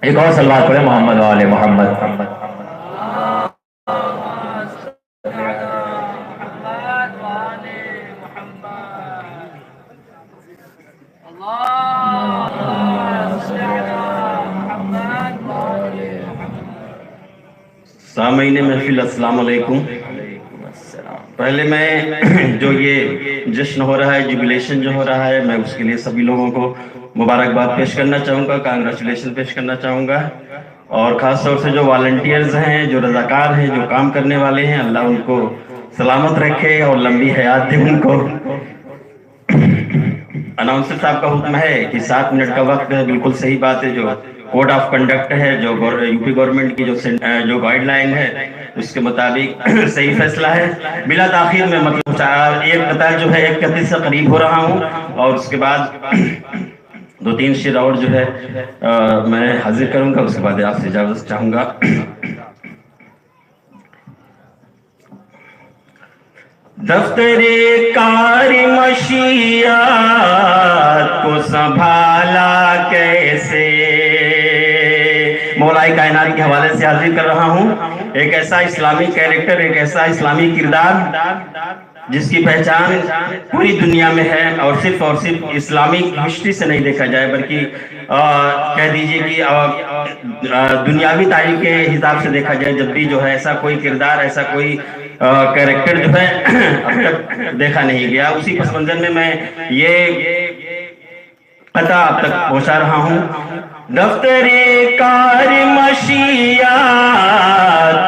एक और सलवात पढ़े मोहम्मद वाले मोहम्मद। सामईन महफिल अस्सलाम वालेकुम। पहले मैं जो ये जश्न हो रहा है, जुबिलेशन जो हो रहा है, मैं उसके लिए सभी लोगों को मुबारकबाद पेश करना चाहूँगा, कांग्रेचुलेशन पेश करना चाहूँगा। और ख़ास तौर से जो वॉलंटियर्स हैं, जो रज़ाकार हैं, जो काम करने वाले हैं, अल्लाह उनको सलामत रखे और लंबी हयात दे उनको। अनाउंसर साहब का हुक्म है कि 7 मिनट का वक्त है, बिल्कुल सही बात है। जो कोड ऑफ कंडक्ट है, जो यूपी गवर्नमेंट की जो गाइडलाइन है, उसके मुताबिक सही फैसला है। बिला ताखिर में मतलब एक कतार जो है 31 से करीब हो रहा हूँ, और उसके बाद 2-3 शेर और जो है मैं हाजिर करूंगा। उसके बाद आपसे इजाजत चाहूंगा। दफ्तरे कारी मशीयात को संभाला कैसे, मौलाए कायनात के हवाले से हाजिर कर रहा हूँ। एक ऐसा इस्लामी कैरेक्टर, एक ऐसा इस्लामी किरदार जिसकी पहचान पूरी दुनिया में है, और सिर्फ इस्लामिक हिस्ट्री से नहीं देखा जाए, बल्कि कह दीजिए कि दुनियावी तारीख के हिसाब से देखा जाए। जब भी जो है ऐसा कोई किरदार, ऐसा कोई कैरेक्टर जो है अब तक देखा नहीं गया। उसी पस मंजर में मैं ये कथा अब तक पहुंचा रहा हूँ। दफ्तरे कार मशियात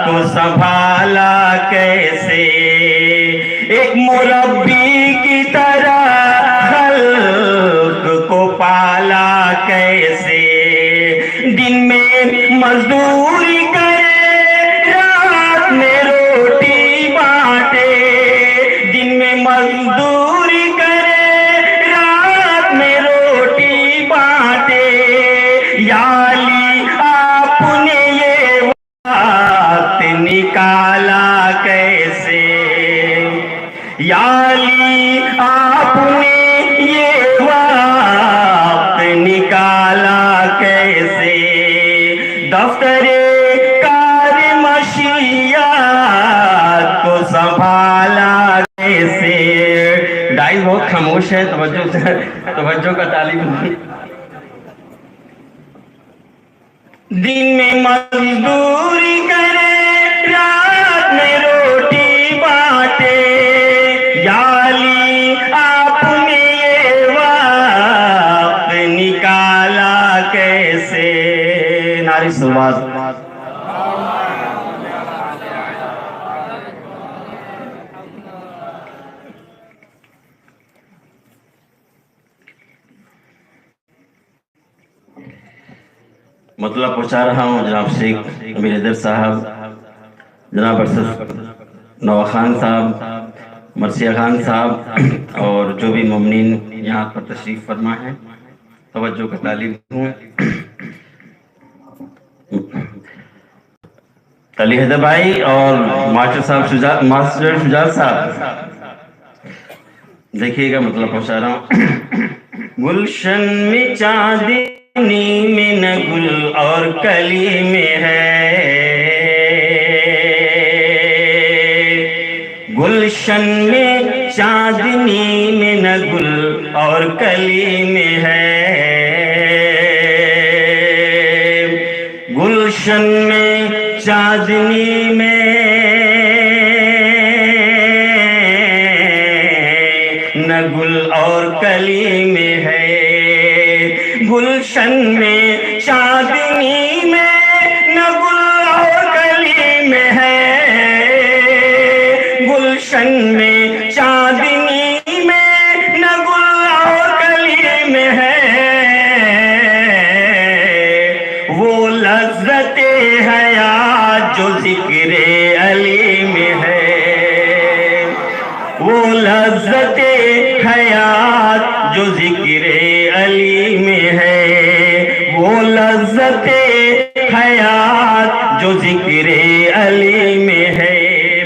को संभाला कैसे, एक मुरब्बी की तरह खल्क को पाला कैसे, दिन में मजदूरी करे, रात में रोटी बांटे, दिन में मजदूरी करे, रात में रोटी बांटे, याली आपने ये वक्त निकाला कैसे, याली आपने ये वक्त निकाला कैसे, दफ्तरे कार मशियात को संभाला कैसे। डाइस बहुत खामोश है, तवज्जो का तालिब। दिन में मजदूरी करे, रात में रोटी बांटे, याली आपने ये वक्त निकाला कैसे। नारी सलवात। मतलब पहुंचा रहा हूँ जनाब शेख अमीर हैदर साहब, जनाब अरशद नवा खान साहब, मरसिया खान साहब, और जो भी मुमनीन यहाँ पर तशरीफ फरमा है, तवज्जो का तालिब हूँ। अली हैदर भाई और मास्टर शुजात साहब, देखिएगा मतलब पहुंचा रहा हूँ। गुलशन में चांदनी में न गुल और कली में है, गुलशन में चांदनी में न गुल और कली में है, गुलशन में चांदनी में न गुल और कली में है, गुलशन में चांदनी में न गुल और कली में है, गुलशन में चांदनी में न गुल और कली में है, वो लज्जते हयात जो जिक्रे अली में है, वो लज्जते हयात जो जिक्रे अली में है, वो लज्जते हयात जो जिक्रे अली में है।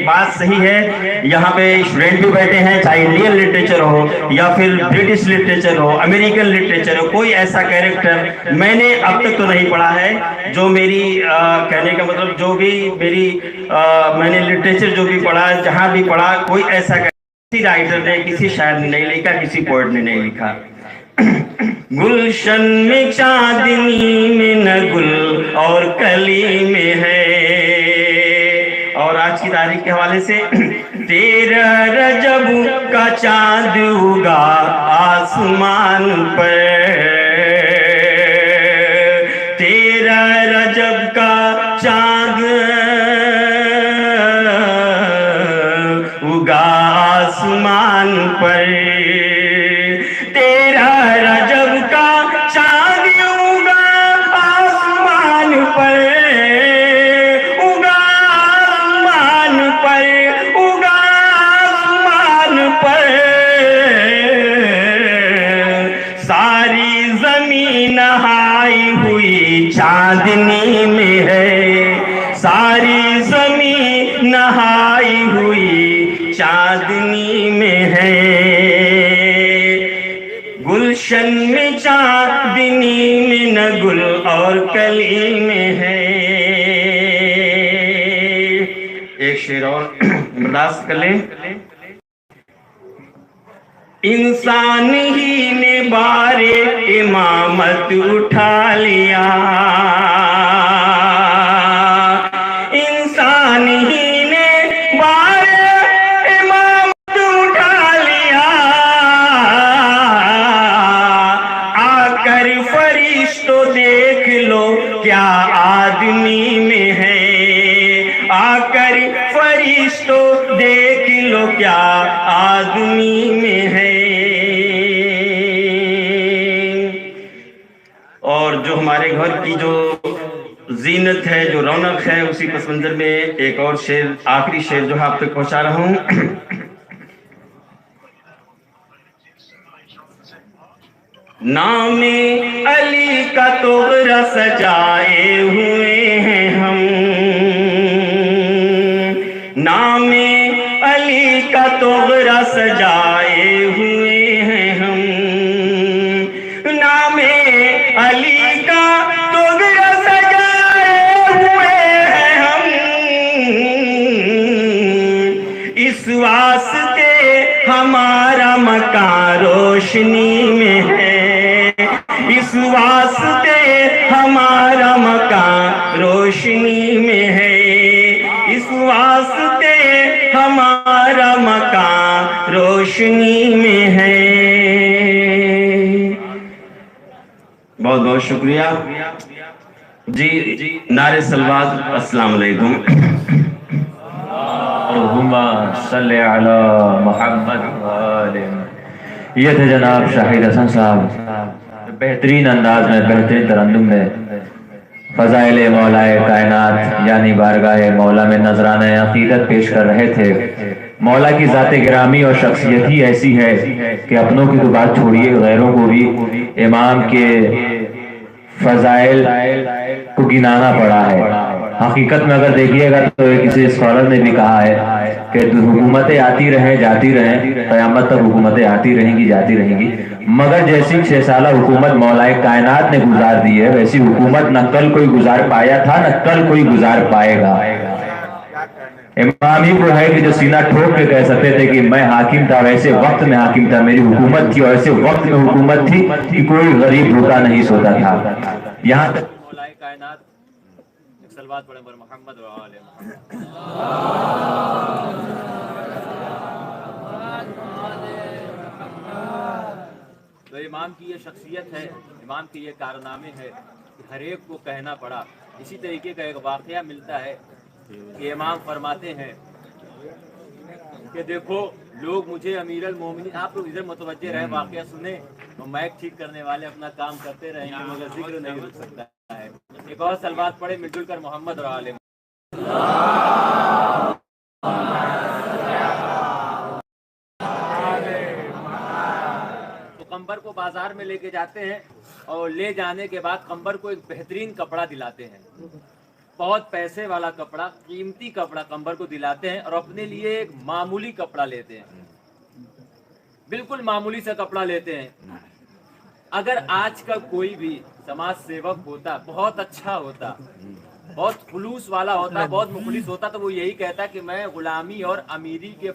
बात सही है, यहाँ पे स्टूडेंट भी बैठे हैं, चाहे इंडियन लिटरेचर हो या फिर ब्रिटिश लिटरेचर हो, अमेरिकन लिटरेचर हो, कोई ऐसा कैरेक्टर मैंने अब तक तो नहीं पढ़ा है जो मेरी कहने का मतलब जो भी मेरी मैंने लिटरेचर जो भी पढ़ा, जहाँ भी पढ़ा, कोई ऐसा किसी राइटर ने, किसी शायर ने नहीं लिखा, किसी पोएट ने नहीं लिखा। गुलशन में चांदनी में न गुल और कली में है। और आज की तारीख के हवाले से 13 रजब का चांद उगा आसमान पर, 13 रजब का चांद उगा आसमान पर, 13 रजब का चांद उगा आसमान पर, उगा आसमान पर, उगा आसमान पर। सारी जमीन नहाई हुई चांदनी में है, सारी जमीन नहाई हुई चांदनी में है। गुलशन में चांदनी में न गुल और कली में है। एक शेर और बर्दाश्त कर लें। इंसान ही ने बारे इमामत उठा लिया, इंसान ही ने बारे इमामत उठा लिया। आकर फरिश्तों देख लो क्या आदमी में है, आकर फरिश्तों देख लो क्या आदमी में है। और जो हमारे घर की जो जीनत है, जो रौनक है, उसी पस मंजर में एक और शेर, आखिरी शेर जो है आप तक पहुंचा रहा हूं। नामे अली का तोहरा सजाए हुए हैं हम, नामे अली का तोहरा सजाए हुए हैं हम, नामे अली का तोहरा सजाए हुए हैं हम। इस वास्ते हमारा मकान रोशनी में है, इस वास्ते हमारा मकान रोशनी में है, इस वास्ते हमारा मकान रोशनी में है। बहुत बहुत शुक्रिया जी। नारे सलवात, अस्सलाम वालेकुम। अल्लाहुम्मा सल्ले अला मुहम्मद व आले। ये थे जनाब शाहिद हसन साहब, बेहतरीन अंदाज में, बेहतरीन तरन्नुम में फज़ाइल मौलाए कायनात यानी बारगाह मौला में नजराना अकीदत पेश कर रहे थे। मौला की ज़ात गिरामी और शख्सियत ही ऐसी है कि अपनों की तो बात छोड़िए, गैरों को भी इमाम के फज़ाइल को गिनाना पड़ा है। हकीकत में अगर देखिएगा तो किसी स्कॉलर ने भी कहा है कि हुकूमतें आती रहें जाती रहें, क़यामत तक हुकूमतें आती रहेंगी जाती रहेंगी, मगर जैसी 6 साल हुकूमत मौलाए कायनात ने गुजार दी है, वैसी हुकूमत न कल कोई गुजार पाया था, न कल कोई गुजार पाएगा। इमाम ही को है कि जो सीना ठोक के कह सकते थे कि मैं हाकिम था, वैसे वक्त में हाकिम था, मेरी हुकूमत थी, और ऐसे वक्त में हुकूमत थी कि कोई गरीब भूखा नहीं सोता था। यहाँ तक मौलाए कायनात सलवात पढ़े बर मोहम्मद व आले मोहम्मद। तो इमाम की ये शख्सियत है, इमाम के ये कारनामे है कि हर एक को कहना पड़ा। इसी तरीके का एक वाक़या मिलता है कि इमाम फरमाते हैं कि देखो लोग मुझे अमीरुल मोमिनीन, आप लोग इधर मुतवज्जे रहे, वाक़या सुने, तो माइक ठीक करने वाले अपना काम करते रहेंगे मगर जिक्र नहीं रुक सकता है। एक और सलवात पढ़े मिलजुल कर मोहम्मद और आले। तो कंबर को बाजार में लेके जाते हैं और ले जाने के बाद कंबर को एक बेहतरीन कपड़ा दिलाते हैं। बहुत पैसे वाला कपड़ा, कीमती कपड़ा कंबर को दिलाते हैं और अपने लिए एक मामूली कपड़ा लेते हैं, बिल्कुल मामूली सा कपड़ा लेते हैं। अगर आज का कोई भी समाज सेवक होता, बहुत अच्छा होता, बहुत खुलूस वाला होता, बहुत मुखलिस होता, तो वो यही कहता कि मैं गुलामी और अमीरी के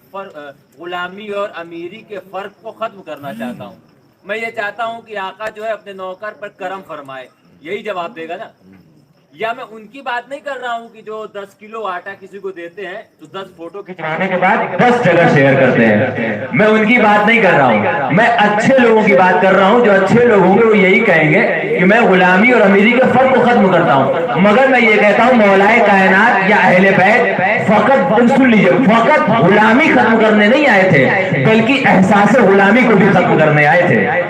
फर्क को खत्म करना चाहता हूँ। मैं ये चाहता हूँ कि आका जो है अपने नौकर पर करम फरमाए, यही जवाब देगा ना। या मैं उनकी बात नहीं कर रहा हूँ कि जो 10 किलो आटा किसी को देते हैं तो 10 फोटो खिंचवाने के बाद 10 जगह शेयर करते हैं, मैं उनकी बात नहीं कर रहा हूँ। मैं अच्छे लोगों की बात कर रहा हूँ। जो अच्छे लोग होंगे वो यही कहेंगे कि मैं गुलामी और अमीरी के फर्क को खत्म करता हूँ। मगर मैं ये कहता हूँ मौलाए कायनात या अहले बैत फकत, सुन लीजिए, फकत गुलामी खत्म करने नहीं आए थे, बल्कि एहसास गुलामी को भी खत्म करने आए थे।